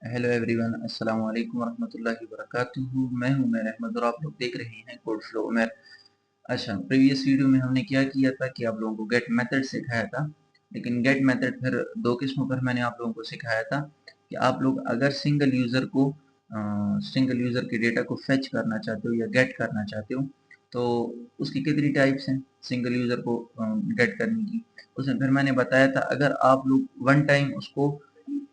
Hello everyone, अस्सलाम वालेकुम वरहमतुल्लाहि वबरकातुहू। मैं हूं उमर अहमद और आप लोग देख रहे हैं कोड फ्लो उमर। अच्छा, प्रीवियस वीडियो में हमने क्या किया था कि आप लोगों को गेट मेथड सिखाया था, लेकिन गेट मेथड फिर दो किस्मों पर मैंने आप लोगों को सिखाया था कि आप लोग अगर सिंगल यूज़र के डेटा को फेच करना चाहते हो या गेट करना चाहते हो तो उसकी कितनी टाइप्स हैं सिंगल यूज़र को गेट करने की। उसमें फिर मैंने बताया था अगर आप लोग वन टाइम उसको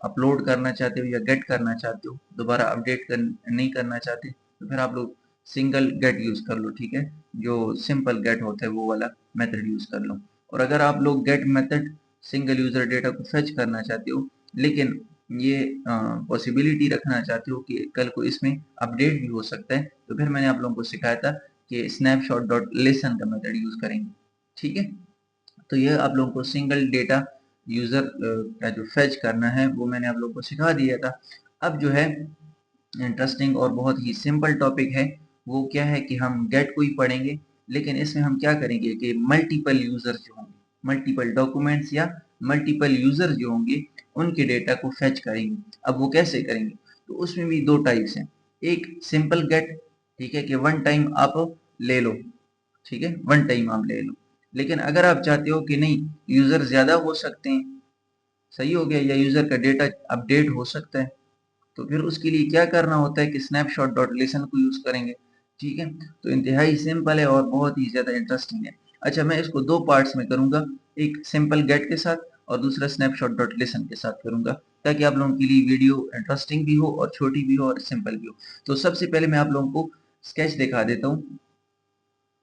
अपलोड करना चाहते हो या गेट करना चाहते हो, दोबारा नहीं करना चाहते, तो फिर आप लोग सिंगल गेट यूज कर लो। ठीक है, जो सिंपल गेट होता है वो वाला मेथड यूज कर लो। और अगर आप लोग get method single user data को फेच करना चाहते हो, लेकिन ये पॉसिबिलिटी रखना चाहते हो कि कल को इसमें अपडेट भी हो सकता है, तो फिर मैंने आप लोगों को सिखाया था कि स्नैपशॉट डॉट लिसन का मेथड यूज करेंगे। ठीक है, तो ये आप लोगों को सिंगल डेटा यूजर का जो फेच करना है वो मैंने आप लोगों को सिखा दिया था। अब जो है इंटरेस्टिंग और बहुत ही सिंपल टॉपिक है, वो क्या है कि हम गेट को ही पढ़ेंगे, लेकिन इसमें हम क्या करेंगे कि मल्टीपल यूजर जो होंगे, मल्टीपल डॉक्यूमेंट्स या मल्टीपल यूजर जो होंगे उनके डेटा को फेच करेंगे। अब वो कैसे करेंगे, तो उसमें भी दो टाइप्स हैं। एक सिंपल गेट, ठीक है, कि वन टाइम आप ले लो, ठीक है, वन टाइम आप ले लो। लेकिन अगर आप चाहते हो कि नहीं, यूजर ज्यादा हो सकते हैं, सही हो गया, या यूजर का डेटा अपडेट हो सकता है, तो फिर उसके लिए क्या करना होता है कि स्नैपशॉट डॉट लिसन को यूज करेंगे। ठीक है, तो इंतहाई सिंपल है और बहुत ही ज्यादा इंटरेस्टिंग है। अच्छा, मैं इसको दो पार्ट्स में करूंगा, एक सिंपल गेट के साथ और दूसरा स्नैपशॉट डॉट लिसन के साथ करूंगा, ताकि आप लोगों के लिए वीडियो इंटरेस्टिंग भी हो और छोटी भी हो और सिंपल भी हो। तो सबसे पहले मैं आप लोगों को स्केच दिखा देता हूँ।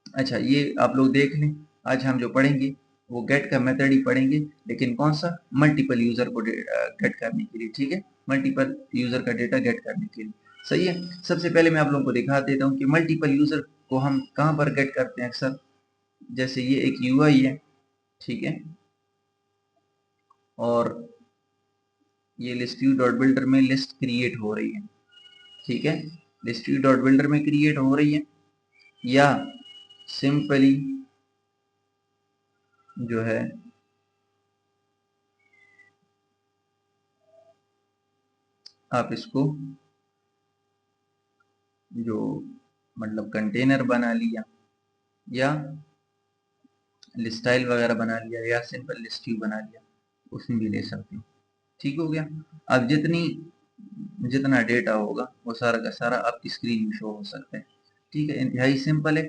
अच्छा, ये आप लोग देख लें, आज हम जो पढ़ेंगे वो गेट का मेथड ही पढ़ेंगे, लेकिन कौन सा, मल्टीपल यूजर को गेट करने के लिए। ठीक है, मल्टीपल यूजर का डेटा गेट करने के लिए। सही है, सबसे पहले मैं आप लोगों को दिखा देता हूँ कि मल्टीपल यूजर को हम कहाँ पर गेट करते हैं अक्सर। जैसे ये एक यूआई है, ठीक है, और ये लिस्ट व्यू डॉट बिल्डर में लिस्ट क्रिएट हो रही है। ठीक है, लिस्ट व्यू डॉट बिल्डर में क्रिएट हो रही है, या सिंपली जो है आप इसको जो मतलब कंटेनर बना लिया या स्टाइल वगैरह बना लिया या सिंपल लिस्ट व्यू बना लिया, उसमें भी ले सकते हो। ठीक हो गया। अब जितना डेटा होगा वो सारा का सारा आपकी स्क्रीन में शो हो सकता है। ठीक है, इंतहाई सिंपल है।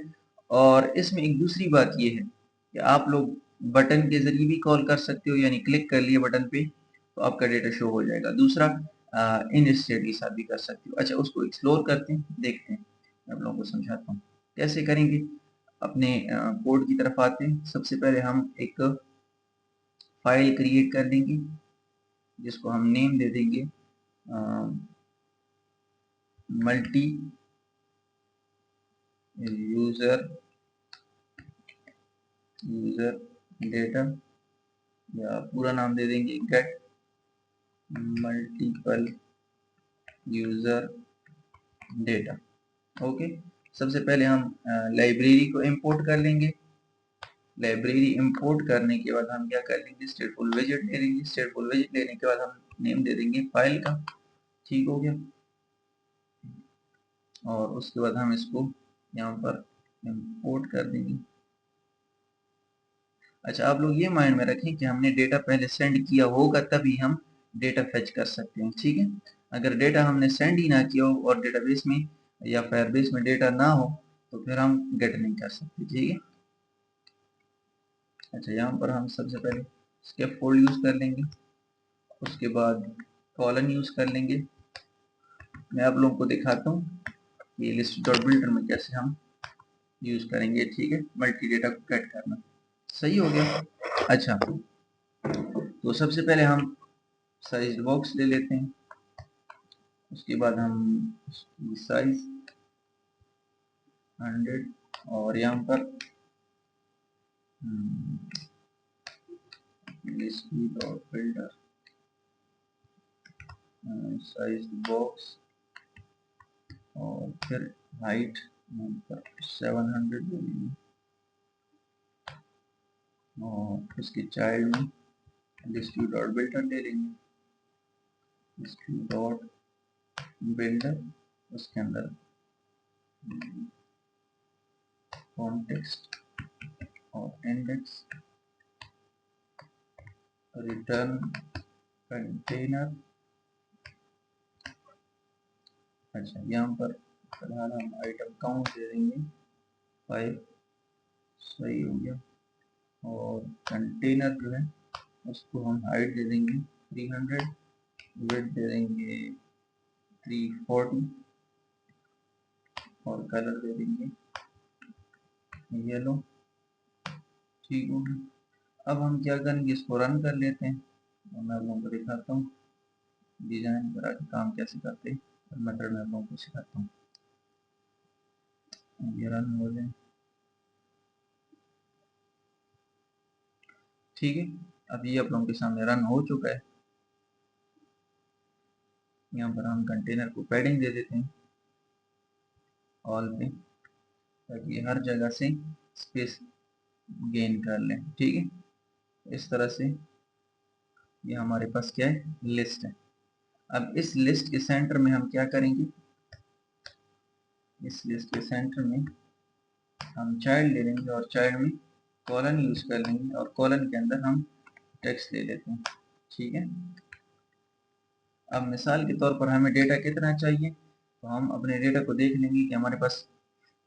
और इसमें एक दूसरी बात ये है कि आप लोग बटन के जरिए भी कॉल कर सकते हो, यानी क्लिक कर लिए बटन पे तो आपका डेटा शो हो जाएगा। दूसरा, इन स्टेट के साथ भी कर सकते हो। अच्छा, उसको एक्सप्लोर करते हैं, देखते हैं, मैं आप लोगों को समझाता हूँ कैसे करेंगे। अपने कोड की तरफ आते हैं। सबसे पहले हम एक फाइल क्रिएट कर लेंगे जिसको हम नेम दे देंगे मल्टी यूजर यूजर डेटा, या पूरा नाम दे देंगे get multiple user data. Okay, सबसे पहले हम लाइब्रेरी को इंपोर्ट कर लेंगे। लाइब्रेरी इंपोर्ट करने के बाद हम क्या कर लेंगे, स्टेटफुल विजेट ले लेंगे। स्टेटफुल विजेट लेने के बाद हम नेम दे देंगे फाइल का। ठीक हो गया, और उसके बाद हम इसको यहाँ पर इंपोर्ट कर देंगे। अच्छा, आप लोग ये माइंड में रखें कि हमने डेटा पहले सेंड किया होगा तभी हम डेटा फेच कर सकते हैं। ठीक है, अगर डेटा हमने सेंड ही ना किया हो और डेटाबेस में या फायरबेस में डेटा ना हो तो फिर हम गेट नहीं कर सकते। ठीक है, अच्छा, यहाँ पर हम सबसे पहले स्कैफोल्ड यूज कर लेंगे, उसके बाद कॉलन यूज कर लेंगे। मैं आप लोगों को दिखाता हूँ ये लिस्ट डॉट बिल्डर में कैसे हम यूज करेंगे। ठीक है, मल्टी डेटा को गेट करना। सही हो गया। अच्छा, तो सबसे पहले हम साइज बॉक्स ले लेते हैं, उसके बाद हम साइज 100, और यहाँ पर list dot builder size box, और फिर हाइट यहाँ पर 700 ले लेंगे, और उसके चाइल्ड में लिस्ट डॉट बिल्डर ले लेंगे, लिस्ट डॉट बिल्डर, उसके अंदर कॉन्टेक्स्ट और इंडेक्स, रिटर्न कंटेनर। अच्छा, यहाँ पर फिलहाल हम आइटम काउंट दे देंगे 5, सही हो गया। और कंटेनर जो है उसको हम हाइट दे देंगे 300, विड्थ दे देंगे 340 और कलर दे देंगे येलो। ठीक हो गया। अब हम क्या करेंगे, इसको रन कर लेते हैं और मैं आप लोगों को दिखाता हूँ डिजाइन पर आगे काम कैसे करते हैं, मेथड मैं आप लोगों को सिखाता हूँ। ये रन हो जाए, ठीक है। अब ये आप लोगों के सामने रन हो चुका है। यहाँ पर हम कंटेनर को पैडिंग दे देते हैं ऑल पे, ताकि हर जगह से स्पेस गेन कर लें। ठीक है, इस तरह से ये हमारे पास क्या है, लिस्ट है। अब इस लिस्ट के सेंटर में हम क्या करेंगे, इस लिस्ट के सेंटर में हम चाइल्ड ले लेंगे और चाइल्ड में कॉलन यूज कर लेंगे और कॉलन के अंदर हम टेक्स्ट ले लेते हैं। ठीक है, अब मिसाल के तौर पर हमें डेटा कितना चाहिए, तो हम अपने डेटा को देख लेंगे कि हमारे पास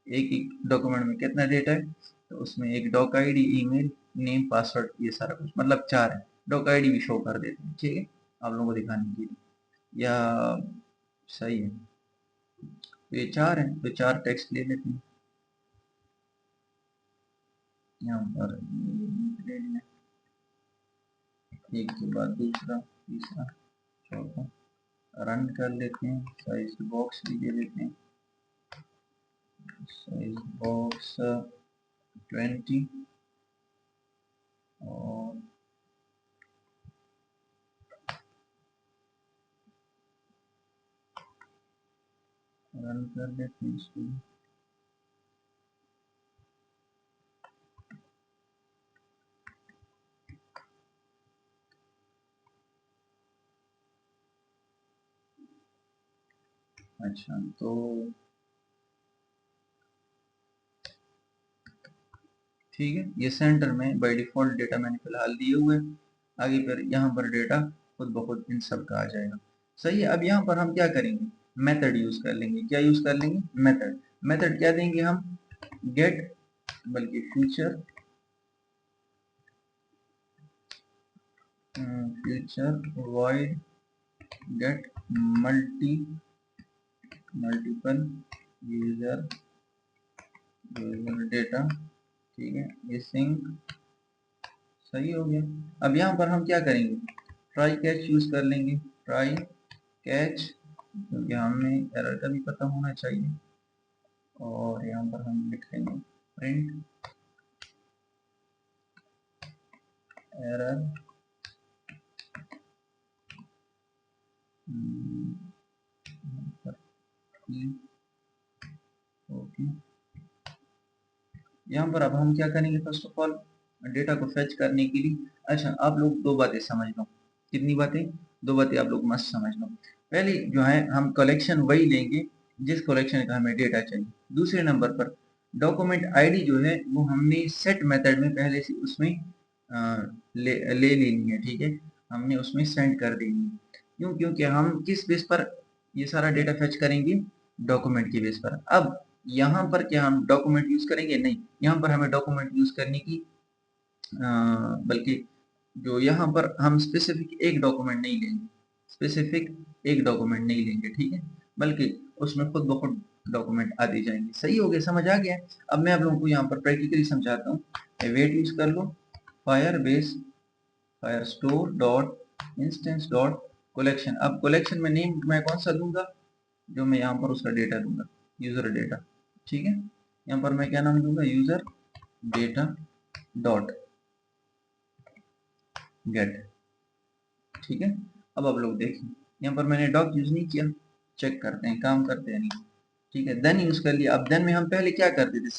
एक एक डॉक्यूमेंट में कितना डेटा है। तो उसमें एक doc ID, email, name, password, ये सारा कुछ मतलब 4 है। डॉक आईडी भी शो कर देते हैं, ठीक है, आप लोगों को दिखाने के लिए, या सही है। तो ये 4 है, तो 4 टेक्स्ट ले लेते हैं यहाँ पर, ले लिया, एक के बाद दूसरा, तीसरा, चौथा, रन कर लेते हैं। साइज बॉक्स भी दे लेते हैं, साइज बॉक्स 20 और रन कर लेते हैं इसको। अच्छा, तो ठीक है, ये सेंटर में बाय डिफॉल्ट डेटा मैंने फिलहाल दिए हुए हैं, आगे फिर यहाँ पर डेटा खुद ब खुद इन सब का आ जाएगा। सही है, अब यहाँ पर हम क्या करेंगे, मेथड यूज कर लेंगे। क्या यूज कर लेंगे, मेथड। मेथड क्या देंगे हम, गेट, बल्कि future, future void get multiple user data. ठीक है, ये सिंक, सही हो गया। अब यहाँ पर हम क्या करेंगे, ट्राई कैच यूज कर लेंगे, ट्राई कैच, क्योंकि हमें एरर का भी पता होना चाहिए। और यहाँ पर हम लिखेंगे प्रिंट एरर, ओके। यहाँ पर अब हम क्या करेंगे, फर्स्ट ऑफ ऑल डेटा को फेच करने के लिए, अच्छा आप लोग दो बातें समझ लो, कितनी बातें, दो बातें आप लोग मस्त समझ लो। पहले जो है हम कलेक्शन वही लेंगे जिस कलेक्शन का हमें डेटा चाहिए। दूसरे नंबर पर डॉक्यूमेंट आईडी जो है वो हमने सेट मेथड में पहले से उसमें ले लेनी है। ठीक है, हमने उसमें सेंड कर देनी है। क्यों, क्योंकि हम किस बेस पर ये सारा डेटा फेच करेंगे, डॉक्यूमेंट के बेस पर। अब यहाँ पर क्या हम डॉक्यूमेंट यूज करेंगे, नहीं, यहाँ पर हमें डॉक्यूमेंट यूज करने की बल्कि जो यहाँ पर हम स्पेसिफिक एक डॉक्यूमेंट नहीं लेंगे, स्पेसिफिक एक डॉक्यूमेंट नहीं लेंगे, ठीक है, बल्कि उसमें खुद ब खुद डॉक्यूमेंट आते जाएंगे। सही हो गया, समझ आ गया। अब मैं आप लोगों को यहाँ पर प्रैक्टिकली समझाता हूँ। वेट यूज कर लो, Firebase Firestore dot instance dot collection. अब कलेक्शन में नेम मैं कौन सा दूंगा, जो मैं यहाँ पर उसका डेटा दूंगा, यूजर डेटा। ठीक है, यहाँ पर मैं क्या नाम दूंगा, यूजर डेटा डॉट गेट। ठीक है, अब आप लोग देखिए, यहाँ पर मैंने डॉक यूज नहीं किया, चेक करते हैं काम करते हैं नहीं। ठीक है, देन यूज कर लिया। अब देन में हम पहले क्या करते थे,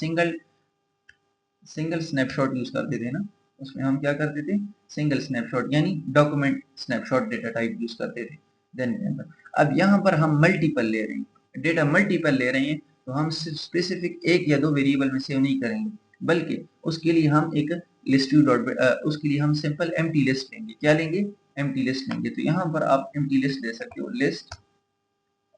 सिंगल स्नैपशॉट यूज करते थे ना, उसमें हम क्या करते थे, सिंगल स्नैपशॉट यानी document snapshot data type use करते थे। देन के अंदर। अब यहाँ पर हम मल्टीपल ले रहे हैं, डेटा मल्टीपल ले रहे हैं, तो हम सिर्फ स्पेसिफिक एक या दो वेरिएबल में सेव नहीं करेंगे, बल्कि उसके लिए हम एक लिस्ट डॉट उसके लिए हम सिंपल एम्प्टी लिस्ट लेंगे। क्या लेंगे? एम्प्टी लिस्ट लेंगे। तो यहाँ पर आप एम्प्टी लिस्ट ले सकते हो, लिस्ट,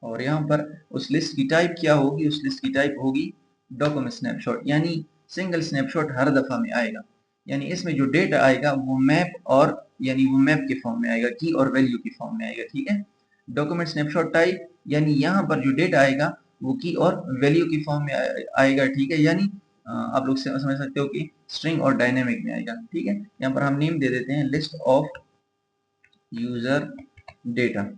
और यहाँ पर उस लिस्ट की टाइप क्या होगी? उस लिस्ट की टाइप होगी डॉक्यूमेंट स्नैपशॉट, यानी सिंगल स्नैपशॉट हर दफा में आएगा, यानी इसमें जो डेटा आएगा वो मैप, और यानी वो मैप के फॉर्म में आएगा, की और वैल्यू के फॉर्म में आएगा। ठीक है, डॉक्यूमेंट स्नैपशॉट टाइप, यानी यहाँ पर जो डेटा आएगा वो की और वैल्यू की फॉर्म में आएगा। ठीक है, यानी आप लोग समझ सकते हो कि स्ट्रिंग और डायनेमिक में आएगा। ठीक है, यहाँ पर हम नेम दे देते हैं list of user data,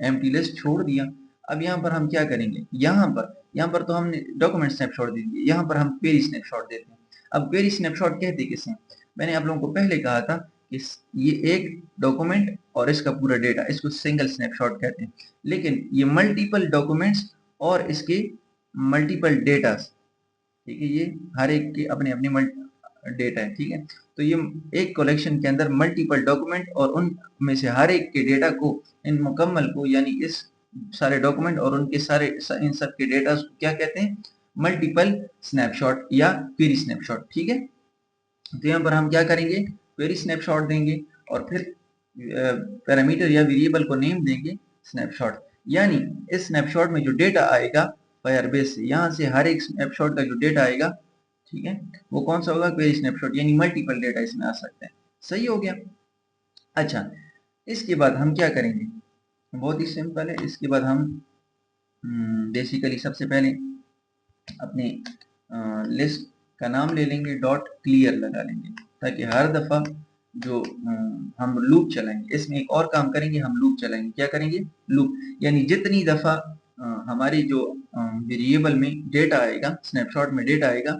empty list छोड़ दिया। अब यहाँ पर हम क्या करेंगे? यहाँ पर तो हमने डॉक्यूमेंट स्नैपशॉट दे दिए, यहाँ पर हम क्वेरी स्नैपशॉट देते हैं। अब क्वेरी स्नैपशॉट कहते किसे? मैंने आप लोगों को पहले कहा था कि ये एक डॉक्यूमेंट और इसका पूरा डेटा, इसको सिंगल स्नैपशॉट कहते हैं। लेकिन ये मल्टीपल डॉक्यूमेंट्स और इसके मल्टीपल डेटा, ठीक है, ये हर एक के अपने अपने डेटा है। ठीक है, तो ये एक कलेक्शन के अंदर मल्टीपल डॉक्यूमेंट और उनमें से हर एक के डेटा को, इन मुकम्मल को, यानी इस सारे डॉक्यूमेंट और उनके सारे इन सब के डेटा को क्या कहते हैं? मल्टीपल स्नैपशॉट या क्वेरी स्नैपशॉट। ठीक है, तो यहाँ पर हम क्या करेंगे? क्वेरी स्नैपशॉट देंगे और फिर पैरामीटर या वेरिएबल को नेम देंगे स्नैपशॉट, यानी इस स्नैपशॉट में जो डेटा आएगा फायरबेस से, यहाँ से हर एक स्नैपशॉट का जो डेटा आएगा, ठीक है, वो कौन सा होगा? क्वेरी स्नैपशॉट, यानी मल्टीपल डेटा इसमें आ सकते हैं। सही हो गया। अच्छा, इसके बाद हम क्या करेंगे? बहुत ही सिंपल है। इसके बाद हम बेसिकली सबसे पहले अपने लिस्ट का नाम ले लेंगे, डॉट क्लियर लगा लेंगे, ताकि हर दफा जो हम लूप चलाएंगे, इसमें एक और काम करेंगे, हम लूप चलाएंगे। क्या करेंगे? लूप, यानी जितनी दफा हमारी जो वेरिएबल में डेटा आएगा, स्नैपशॉट में डेटा आएगा,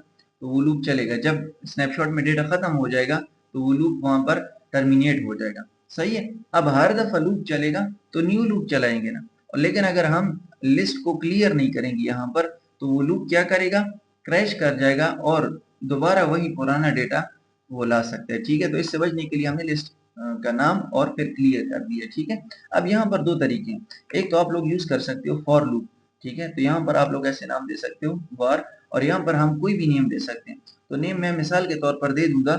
तो वो लूप चलेगा। जब स्नैपशॉट में डेटा खत्म हो जाएगा तो वो लूप वहां पर टर्मिनेट हो जाएगा। सही है, अब हर दफा लूप चलेगा तो न्यू लूप चलाएंगे ना, लेकिन अगर हम लिस्ट को क्लियर नहीं करेंगे यहाँ पर, तो वो लूप क्या करेगा? क्रैश कर जाएगा और दोबारा वही पुराना डेटा वो ला सकता है। ठीक है, तो इससे बचने के लिए हमने लिस्ट का नाम और फिर क्लियर कर दिया। ठीक है, अब यहाँ पर दो तरीके हैं। एक तो आप लोग यूज कर सकते हो फॉर लूप। ठीक है, तो यहाँ पर आप लोग ऐसे नाम दे सकते हो वर, और यहाँ पर हम कोई भी नेम दे सकते हैं। तो नेम मैं मिसाल के तौर पर दे दूंगा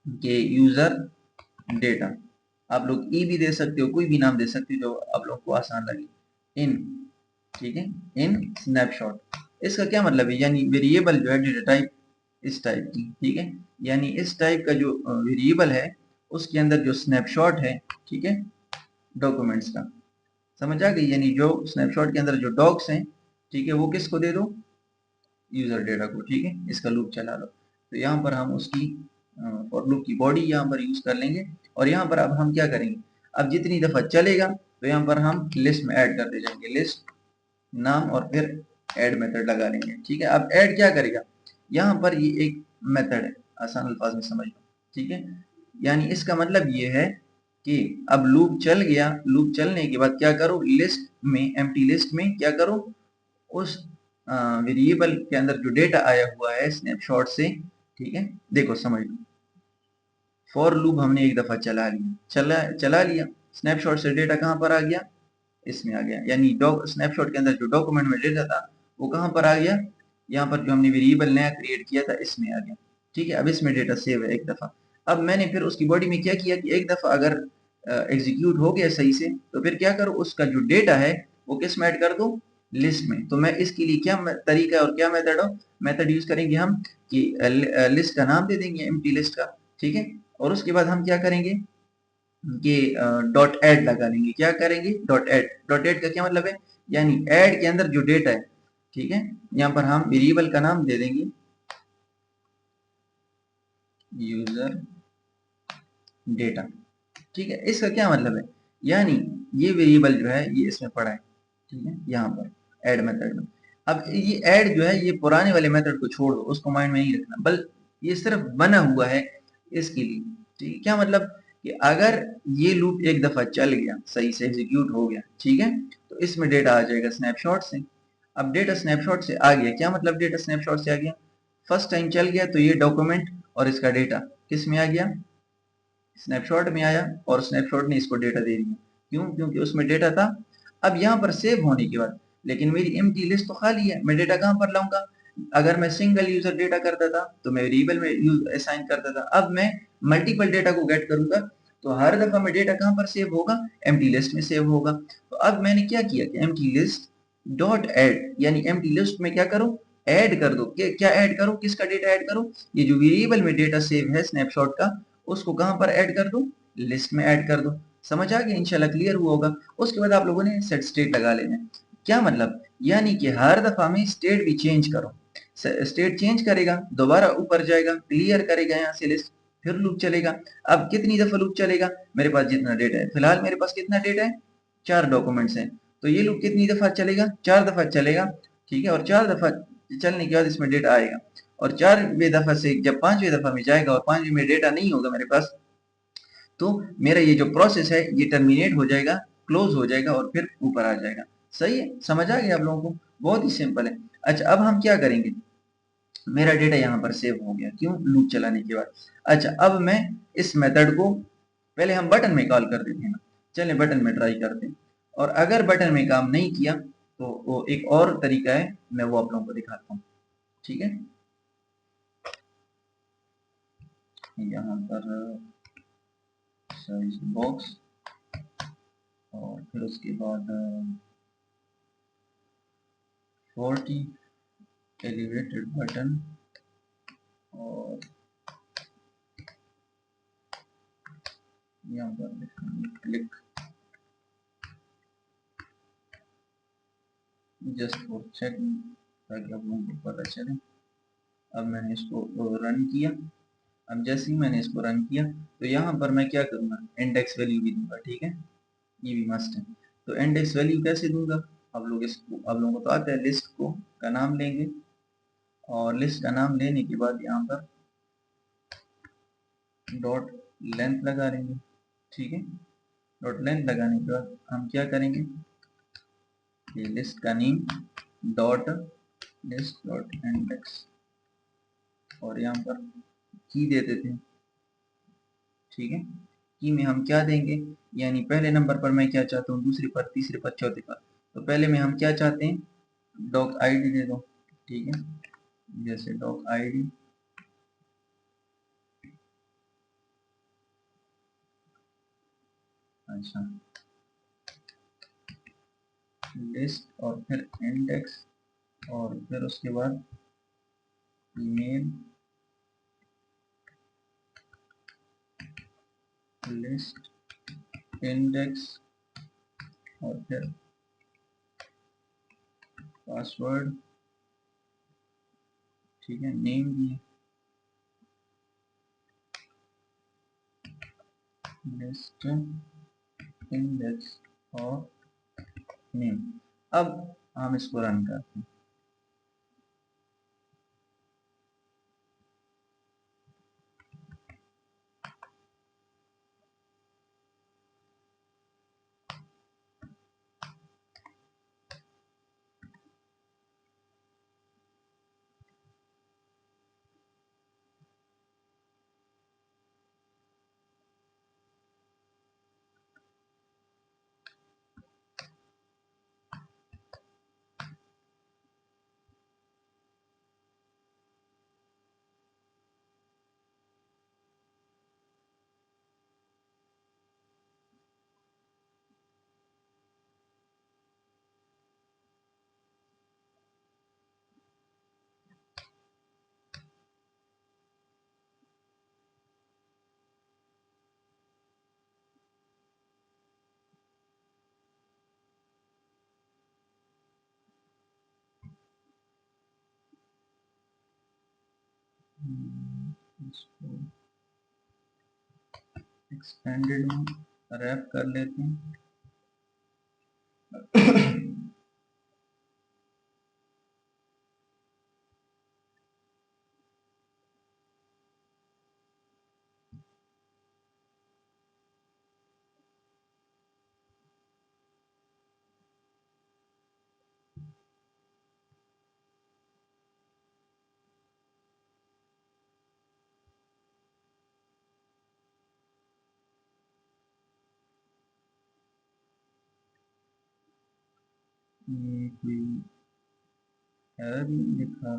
कि यूजर डेटा, आप लोग ई भी दे सकते हो, कोई भी नाम दे सकते हो जो आप लोग को आसान लगे। इन, ठीक है, इन स्नैपशॉट, इसका क्या मतलब है? यानी वेरिएबल जो है डेटा टाइप इस टाइप की। ठीक है, यानी इस टाइप का जो वेरिएबल है उसके अंदर जो स्नैपशॉट है, ठीक है, डॉक्यूमेंट्स का, समझ आ गई? यानी जो स्नैपशॉट के अंदर जो डॉक्स हैं, ठीक है, वो किसको दे दो? यूजर डेटा को। ठीक है, इसका लूप चला लो। तो यहाँ पर हम उसकी फॉर लूप की बॉडी यहाँ पर यूज कर लेंगे, और यहाँ पर अब हम क्या करेंगे? अब जितनी दफा चलेगा तो यहाँ पर हम लिस्ट में ऐड करते जाएंगे, लिस्ट नाम और फिर ऐड मेथड लगा लेंगे। ठीक है, अब ऐड क्या करेगा? यहाँ पर ये एक मेथड है, आसान अल्फाज में समझ लो। ठीक है, यानी इसका मतलब ये है कि अब लूप चल गया, लूप चलने के बाद क्या करो? लिस्ट में, एम्प्टी लिस्ट में क्या करो? उस वेरिएबल के अंदर जो डेटा आया हुआ है स्नैपशॉट से, ठीक है, देखो समझ लो, फॉर लूप हमने एक दफा चला लिया, स्नैपशॉट से डेटा कहाँ पर आ गया? इसमें आ गया, यानी स्नैपशॉट के अंदर जो डॉक्यूमेंट में डेटा था वो कहाँ पर आ गया? यहाँ पर जो हमने वेरिएबल नया क्रिएट किया था इसमें आ गया। ठीक है, अब इसमें डेटा सेव है एक दफा। अब मैंने फिर उसकी बॉडी में क्या किया कि एक दफा अगर एग्जीक्यूट हो गया सही से, तो फिर क्या करो? उसका जो डेटा है वो किस में ऐड कर दो? लिस्ट में। तो मैं इसके लिए क्या तरीका और क्या मेथड यूज करेंगे हम कि लिस्ट का नाम दे देंगे एम्प्टी लिस्ट का। ठीक है, और उसके बाद हम क्या करेंगे कि डॉट ऐड लगा लेंगे। क्या करेंगे? Dot add. डॉट ऐड का क्या मतलब है? यानी ऐड के अंदर जो डेटा है, ठीक है, यहाँ पर हम वेरिएबल का नाम दे देंगे यूजर डेटा। ठीक है, इसका क्या मतलब है? यानी ये वेरिएबल जो है ये इसमें पड़ा है, ठीक है, यहाँ पर ऐड मेथड में। अब ये ऐड जो है ये पुराने वाले मेथड को छोड़ दो, उसको माइंड में नहीं रखना, बल ये सिर्फ बना हुआ है इसके लिए। ठीक है, क्या मतलब कि अगर ये लूप एक दफा चल गया, सही से एग्जीक्यूट हो गया, ठीक है, तो इसमें डेटा आ जाएगा स्नैपशॉट से। अब डेटा स्नैपशॉट से आ गया, क्या मतलब डेटा स्नैपशॉट से आ गया? फर्स्ट टाइम चल गया तो ये डॉक्यूमेंट और इसका डेटा किस में आ गया? स्नैपशॉट में आया, और स्नैपशॉट ने इसको डेटा दे दिया। क्यों? क्योंकि उसमें डेटा था। अब यहाँ पर सेव होने के बाद लेकिन मेरी एम्प्टी लिस्ट तो खाली है, मैं डेटा कहाँ पर लाऊंगा? अगर मैं सिंगल यूजर डेटा करता था तो मैं वेरिएबल में यूज असाइन करता था, अब मैं मल्टीपल डेटा को गेट करूंगा तो हर दफा में डेटा कहाँ पर सेव होगा? एम्प्टी लिस्ट में सेव होगा। तो अब मैंने क्या किया कि एम्प्टी लिस्ट डॉट ऐड, यानी एम्प्टी लिस्ट में क्या करो? ऐड कर दो। क्या ऐड करो? किसका डेटा ऐड करो? ये जो वेरिएबल में डेटा सेव है स्नैपशॉट का, उसको कहाँ पर ऐड कर दो? लिस्ट में ऐड कर दो। समझ आ गया? इंशाल्लाह क्लियर हुआ होगा। उसके बाद आप लोगों ने सेट स्टेट लगा लेना है। क्या मतलब? यानी कि हर दफा में स्टेट भी चेंज करो, स्टेट चेंज करेगा, दोबारा ऊपर जाएगा, क्लियर करेगा यहाँ से लिस्ट, फिर लूप चलेगा। अब कितनी दफा लूप चलेगा? मेरे पास जितना डेटा है, फिलहाल मेरे पास कितना डेटा है? 4 डॉक्यूमेंट्स हैं, तो ये लूप कितनी दफा चलेगा? 4 दफा चलेगा। ठीक है, और 4 दफा चलने के बाद इसमें डेटा आएगा, और 4वें दफा से जब 5वें दफा में जाएगा और 5वें में डेटा नहीं होगा मेरे पास, तो मेरा ये जो प्रोसेस है ये टर्मिनेट हो जाएगा, क्लोज हो जाएगा और फिर ऊपर आ जाएगा। सही है? समझ आ गया आप लोगों को? बहुत ही सिंपल है। अच्छा, अब हम क्या करेंगे? मेरा डेटा यहाँ पर सेव हो गया, क्यों? लूप चलाने के बाद। अच्छा, अब मैं इस मेथड को पहले हम बटन में कॉल कर देते हैं ना, चलिए बटन में ट्राई करते हैं। और अगर बटन में काम नहीं किया तो वो एक और तरीका है, मैं वो आप लोगों को दिखाता हूँ। ठीक है, यहाँ पर साइज बॉक्स, और फिर उसके बाद 40 एलिवेटेड बटन, और यहाँ पर क्लिक जस्ट फॉर चेक, ताकि आप लोगों को पता चले। अब मैंने इसको रन किया। अब जैसे ही मैंने इसको रन किया तो यहाँ पर मैं क्या करूँगा? इंडेक्स वैल्यू भी दूंगा। ठीक है, ये भी मस्ट है। तो इंडेक्स वैल्यू कैसे दूंगा? आप लोग इसको, आप लोगों को तो आता है, लिस्ट को का नाम लेंगे, और लिस्ट का नाम लेने के बाद यहाँ पर डॉट लेंथ लगा लेंगे। ठीक है, डॉट लेंथ लगाने के बाद हम क्या करेंगे? ये लिस्ट का name dot list dot index, और यहाँ पर की दे देते हैं। ठीक है, की में हम क्या देंगे? यानी पहले नंबर पर मैं क्या चाहता हूँ? दूसरे पर, तीसरे पर, चौथे पर। तो पहले में हम क्या चाहते हैं? डॉक आईडी दे दो। ठीक है, जैसे डॉक आईडी, अच्छा, लिस्ट और फिर इंडेक्स, और फिर उसके बाद ईमेल, लिस्ट, इंडेक्स, और फिर पासवर्ड। ठीक है, नेम भी है, लिस्ट, इंडेक्स और नेम। अब हम इसको रन करते हैं। इसको एक्सपेंडेड में रैप कर लेते हैं। ये कोई एरर नहीं दिखा,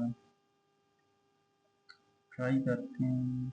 ट्राई करते हैं।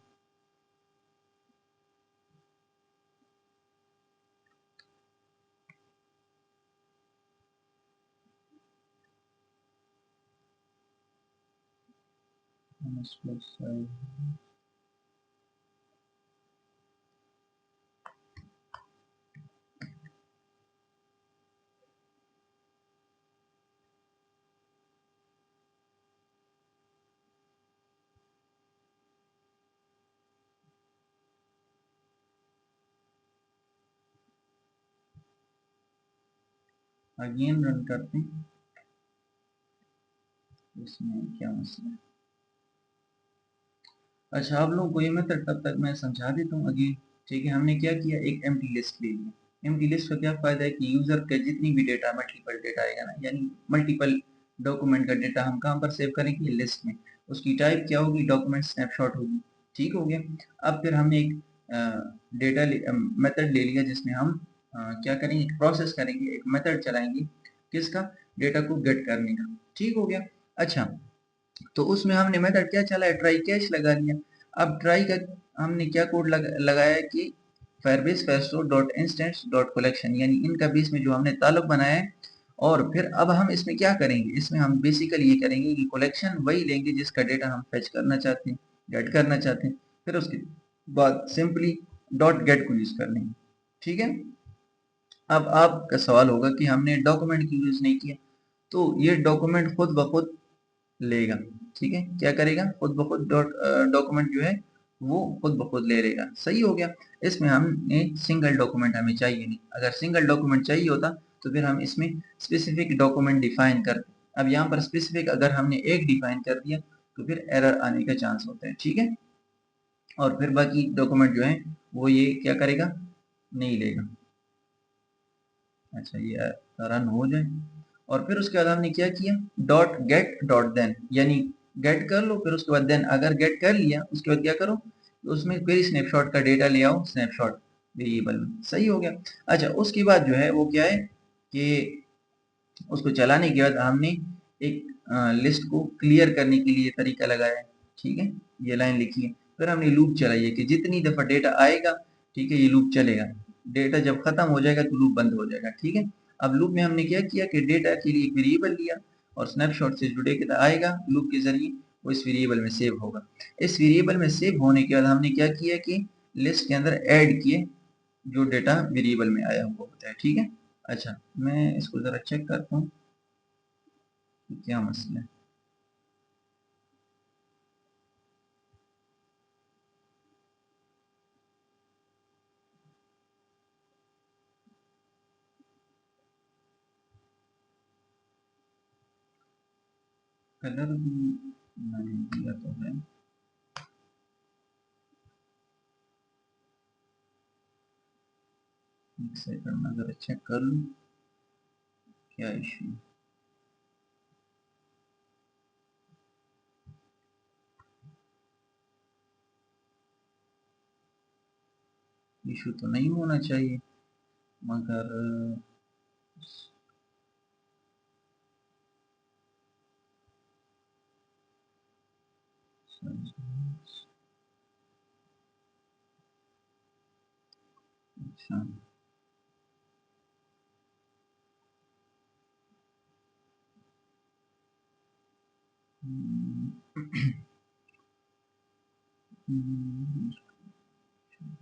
अगेन रन करते हैं, इसमें क्या मसला है। अच्छा, आप लोगों को ये मेथड तब तक मैं समझा देता हूँ अगेन। ठीक है, हमने क्या किया, एक एम्प्टी लिस्ट ले लिया। एम्प्टी लिस्ट का क्या फायदा है कि यूजर का जितनी भी डेटा, मल्टीपल डेटा आएगा ना, यानी मल्टीपल डॉक्यूमेंट का डेटा हम कहाँ पर सेव करेंगे, लिस्ट में। उसकी टाइप क्या होगी, डॉक्यूमेंट स्नैपशॉट होगी। ठीक हो गया। अब फिर हमने एक डेटा मेथड ले लिया जिसमें हम क्या करेंगे, प्रोसेस करेंगे, एक मेथड चलाएंगे किसका, डेटा को गेट करने का। ठीक हो गया। अच्छा, तो उसमें हमने मेथड क्या चला है, ट्राई कैच लगा लिया। अब ट्राई का हमने क्या कोड लगाया है कि Firebase Festo dot instance dot collection, यानी इनका बीच में जो हमने ताल्लुक बनाया है। और फिर अब हम इसमें क्या करेंगे, इसमें हम बेसिकली ये करेंगे कि कलेक्शन वही लेंगे जिसका डेटा हम फेच करना चाहते हैं, गेट करना चाहते हैं। फिर उसके बाद सिंपली डॉट गेट को यूज कर लेंगे। ठीक है। अब आपका सवाल होगा कि हमने डॉक्यूमेंट की यूज नहीं किया, तो ये डॉक्यूमेंट खुद ब खुद लेगा। ठीक है, क्या करेगा, खुद ब खुद डॉक्यूमेंट जो है वो खुद ब खुद ले लेगा। सही हो गया। इसमें हमने सिंगल डॉक्यूमेंट हमें चाहिए नहीं, अगर सिंगल डॉक्यूमेंट चाहिए होता तो फिर हम इसमें स्पेसिफिक डॉक्यूमेंट डिफाइन करते। अब यहाँ पर स्पेसिफिक अगर हमने एक डिफाइन कर दिया तो फिर एरर आने का चांस होता है। ठीक है, और फिर बाकी डॉक्यूमेंट जो है वो ये क्या करेगा, नहीं लेगा। अच्छा, ये रन हो जाए। और फिर उसके बाद हमने क्या किया, डॉट गेट डॉट देन, यानी गेट कर लो, फिर उसके बाद देन, अगर गेट कर लिया उसके बाद क्या करो, उसमें क्वेरी स्नैपशॉट का डेटा ले आओ स्नैपशॉट वेरिएबल में। सही हो गया। अच्छा, उसके बाद जो है वो क्या है कि उसको चलाने के बाद हमने एक लिस्ट को क्लियर करने के लिए तरीका लगाया है। ठीक है, ये लाइन लिखी है। फिर हमने लूप चलाई है कि जितनी दफा डेटा आएगा, ठीक है, ये लूप चलेगा। डेटा जब खत्म हो जाएगा तो लूप बंद हो जाएगा। ठीक है। अब लूप में हमने क्या किया कि डेटा के लिए एक वेरिएबल लिया और स्नैपशॉट से जो डेटा आएगा लूप के जरिए वो इस वेरिएबल में सेव होगा। इस वेरिएबल में सेव होने के बाद हमने क्या किया कि लिस्ट के अंदर ऐड किए जो डेटा वेरिएबल में आया हुआ होता है। ठीक है। अच्छा, मैं इसको जरा चेक करता हूँ कि क्या मसला है। कलर भी मैंने दिया तो है, एक सेकंड में जरा चेक कर लूँ क्या इशू। इशू तो नहीं होना चाहिए, मगर अच्छा,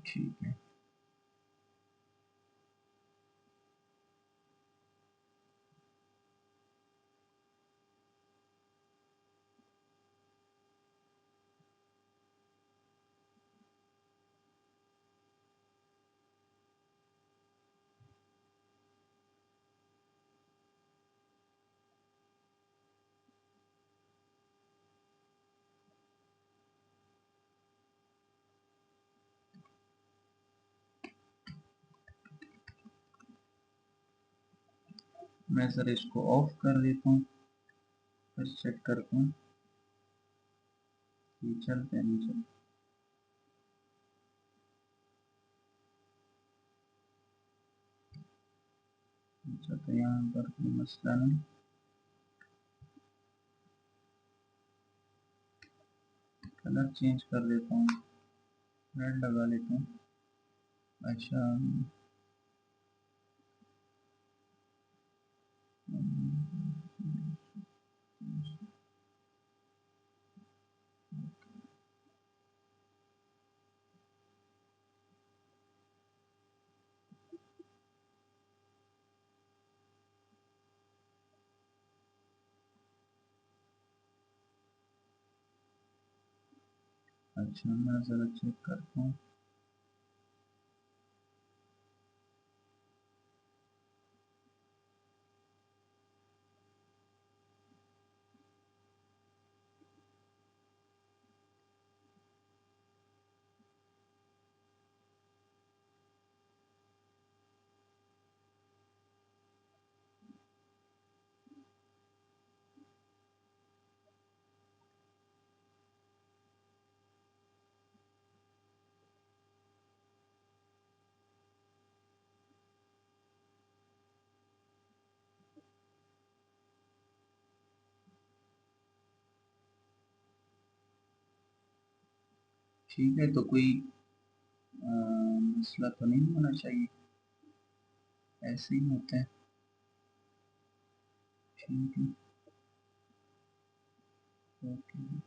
ठीक है। मैं सर इसको ऑफ कर देता हूँ, फिर चेक करता हूँ कि चलते नहीं चलते। तो यहाँ पर कोई मसला नहीं, कलर चेंज कर देता हूँ, रेड लगा लेता हूँ। अच्छा, अच्छा मैं ज़रा चेक करता हूँ। ठीक है, तो कोई मसला तो नहीं होना चाहिए, ऐसे ही होता है। ठीक है, ओके।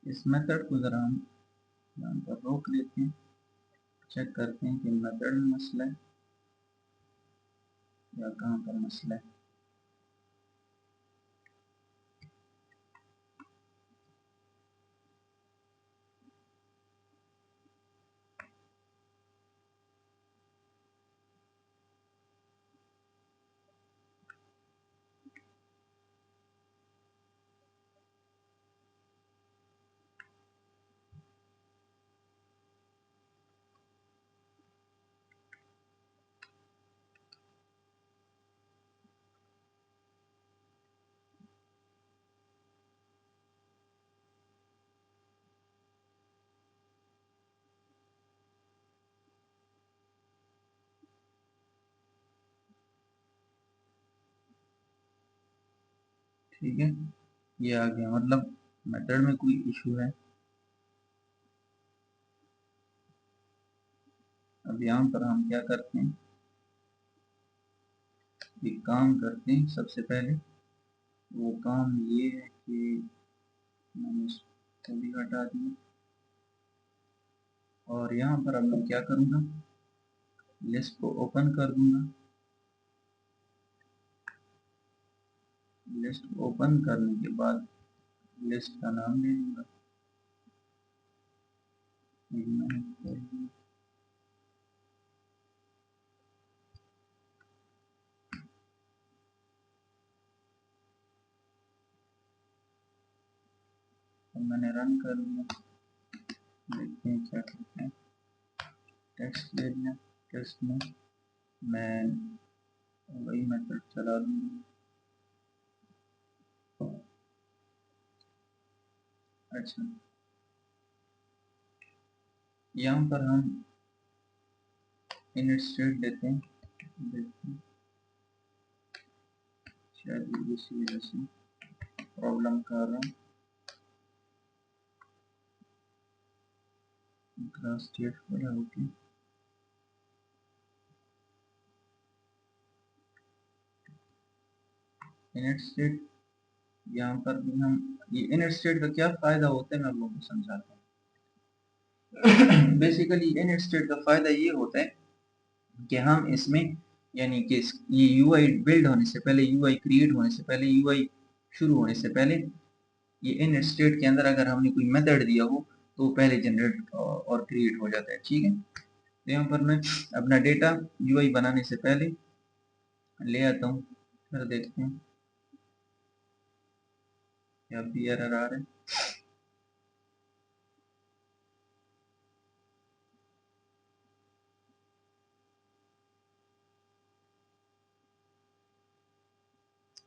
इस मेथड को ज़रा हम यहाँ पर रोक लेते हैं, चेक करते हैं कि मेथड में मसला है या कहाँ पर मसला है। ठीक है, ये आ गया, मतलब मेथड में कोई इशू है। अब यहाँ पर हम क्या करते हैं, एक काम करते हैं। सबसे पहले वो काम ये है कि मैंने इसको भी हटा दिया, और यहाँ पर अब मैं क्या करूँगा, लिस्ट को ओपन कर दूंगा। लिस्ट ओपन करने के बाद लिस्ट का नाम दे दूंगा, मैंने रन कर दिया। देखते हैं क्या करते हैं। टेक्स्ट ले लिया, टेक्स्ट में मैं वही मेथड चला दूंगा। अच्छा, यहाँ पर हम इनिट स्टेट देते हैं, देखते हैं शायद इसी वजह से प्रॉब्लम कर रहा है। क्लास स्टेट वाला ओके, इनिट स्टेट। यहाँ पर भी हम, ये इनिट स्टेट का क्या फायदा होता है मैं आप लोगों को समझाता हूँ। बेसिकली इनिट स्टेट का फायदा ये होता है कि हम इसमें, यानी कि ये यूआई बिल्ड होने से पहले, यूआई क्रिएट होने से पहले, यूआई शुरू होने से पहले, ये इन स्टेट के अंदर अगर हमने कोई मेथड दिया हो तो पहले जनरेट और क्रिएट हो जाता है। ठीक है, तो यहाँ पर मैं अपना डेटा यूआई बनाने से पहले ले आता हूँ, फिर देखते हैं क्या भी एरर आ रहा है?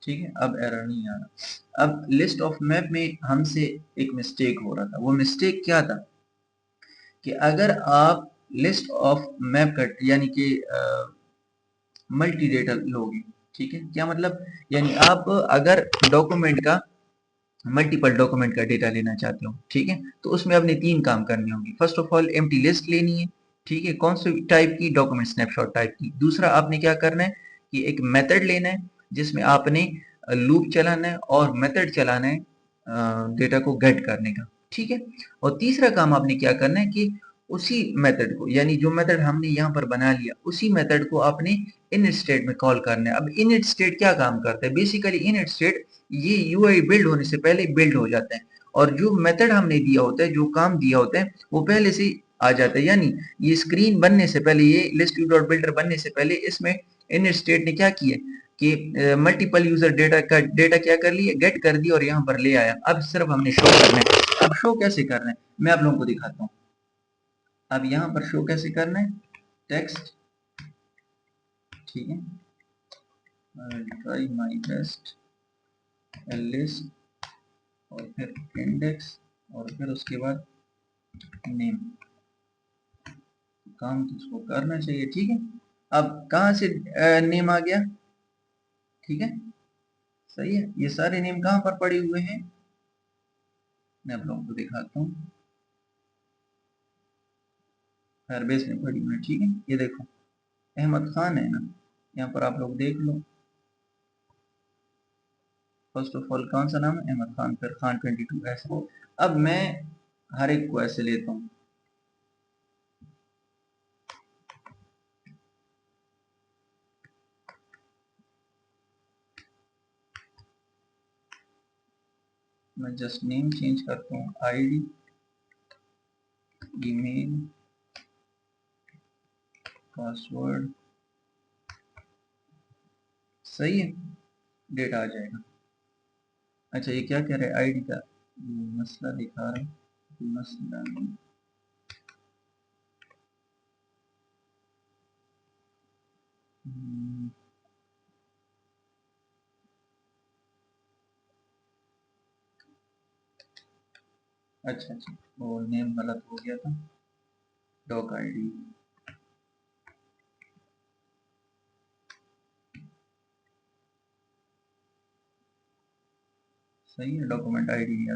ठीक है, अब एरर नहीं आ रहा। अब लिस्ट ऑफ मैप में हमसे एक मिस्टेक हो रहा था। वो मिस्टेक क्या था कि अगर आप लिस्ट ऑफ मैप कट यानी कि मल्टी डेटा लोगे, ठीक है, क्या मतलब, यानी आप अगर डॉक्यूमेंट का मल्टीपल डॉक्यूमेंट का डेटा लेना चाहते हो, ठीक है, तो उसमें आपने तीन काम करने होंगे। First of all empty list लेनी है, ठीक है, कौन सी टाइप की, डॉक्यूमेंट स्नैपशॉट टाइप की। दूसरा आपने क्या करना है कि एक मेथड लेना है जिसमें आपने लूप चलाना है और मेथड चलाना है डेटा को गेट करने का, ठीक है। और तीसरा काम आपने क्या करना है कि उसी मेथड को, यानी जो मेथड हमने यहाँ पर बना लिया, उसी मेथड को आपने इनिट स्टेट में कॉल करना है। अब इनिट स्टेट क्या काम करता है? बेसिकली इनिट स्टेट ये यूआई बिल्ड होने से पहले बिल्ड हो जाता है, और जो मेथड हमने दिया होता है, जो काम दिया होता है, वो पहले से आ जाता है। यानी ये स्क्रीन बनने से पहले, ये लिस्ट व्यू डॉट बिल्डर बनने से पहले इसमें इनिट स्टेट ने क्या किया कि मल्टीपल यूजर डेटा क्या कर लिया, गेट कर दिया और यहाँ पर ले आया। अब सिर्फ हमने शो करना है। अब शो कैसे करना है मैं आप लोगों को दिखाता हूँ। अब यहाँ पर शो कैसे करना है, टेक्स्ट, ठीक है, ट्राई माई बेस्ट लिस्ट और फिर इंडेक्स और फिर उसके बाद नेम। काम तो इसको करना चाहिए, ठीक है। अब कहाँ से नेम आ गया, ठीक है, सही है। ये सारे नेम कहाँ पर पड़े हुए हैं, मैं आप लोगों को दिखाता हूँ। फायरबेस में पड़ी हुई है, ठीक है। ये देखो अहमद खान है ना, यहाँ पर आप लोग देख लो। फर्स्ट ऑफ ऑल कौन सा नाम है, अहमद खान, फिर खान 22 ऐसे। अब मैं हर एक को ऐसे लेता हूँ। मैं जस्ट नेम चेंज करता हूँ, आईडी, ईमेल, पासवर्ड, सही है, डेटा आ जाएगा। अच्छा ये क्या कह रहा है, आईडी का मसला दिखा रहा है, मसला नहीं। अच्छा अच्छा, वो नेम गलत हो गया था, डॉक आईडी, सही है, डॉक्यूमेंट आईडी दिया।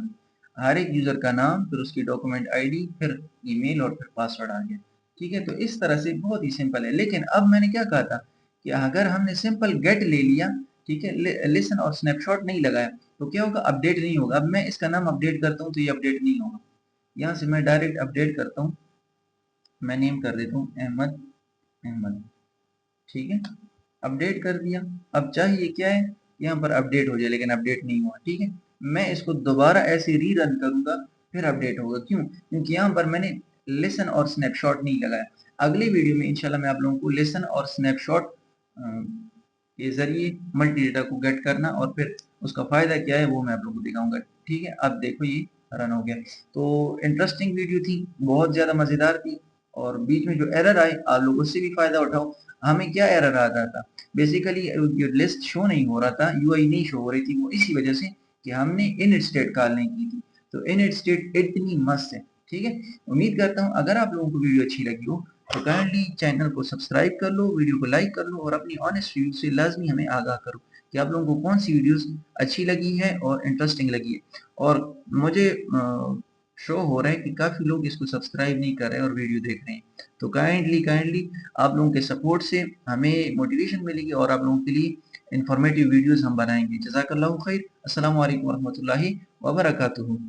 हर एक यूजर का नाम, फिर उसकी डॉक्यूमेंट आईडी, फिर ईमेल और फिर पासवर्ड आ गया, ठीक है। तो इस तरह से बहुत ही सिंपल है। लेकिन अब मैंने क्या कहा था कि अगर हमने सिंपल गेट ले लिया, ठीक है, लिसन और स्नैपशॉट नहीं लगाया, तो क्या होगा, अपडेट नहीं होगा। अब मैं इसका नाम अपडेट करता हूँ तो ये अपडेट नहीं होगा। यहाँ से मैं डायरेक्ट अपडेट करता हूँ, मैं नेम कर देता हूँ अहमद, अहमद, ठीक है, अपडेट कर दिया। अब चाहिए क्या है, यहाँ पर अपडेट हो जाए, लेकिन अपडेट नहीं हुआ, ठीक है। मैं इसको दोबारा ऐसे री रन करूंगा, फिर अपडेट होगा। क्यों? क्योंकि यहाँ पर मैंने लेसन और स्नैपशॉट नहीं लगाया। अगली वीडियो में इंशाल्लाह मैं आप लोगों को लेसन और स्नैपशॉट के जरिए मल्टी डेटा को गेट करना और फिर उसका फायदा क्या है वो मैं आप लोगों को दिखाऊंगा, ठीक है। अब देखो ये रन हो गया। तो इंटरेस्टिंग वीडियो थी, बहुत ज्यादा मजेदार थी, और बीच में जो एरर आए आप लोग उससे भी फायदा उठाओ। हमें क्या एरर आ रहा था, बेसिकली लिस्ट शो नहीं हो रहा था, यूआई नहीं शो हो रही थी, वो इसी वजह से कि हमने इनिट स्टेट कॉल नहीं की थी। तो इनिट स्टेट इतनी मस्त है, ठीक है। उम्मीद करता हूँ अगर आप लोगों को वीडियो अच्छी लगी हो तो काइंडली चैनल को सब्सक्राइब कर लो, वीडियो को लाइक कर लो और अपनी ऑनेस्ट रिव्यू से लाजमी हमें आगाह करो कि आप लोगों को कौन सी वीडियोस अच्छी लगी है और इंटरेस्टिंग लगी है। और मुझे शो हो रहा है कि काफ़ी लोग इसको सब्सक्राइब नहीं कर रहे हैं और वीडियो देख रहे हैं। तो काइंडली काइंडली आप लोगों के सपोर्ट से हमें मोटिवेशन मिलेगी और आप लोगों के लिए इंफॉर्मेटिव वीडियोस हम बनाएंगे। जज़ाकल्लाहु खैर। अस्सलामु अलैकुम वरहमतुल्लाहि वबरकातुहू।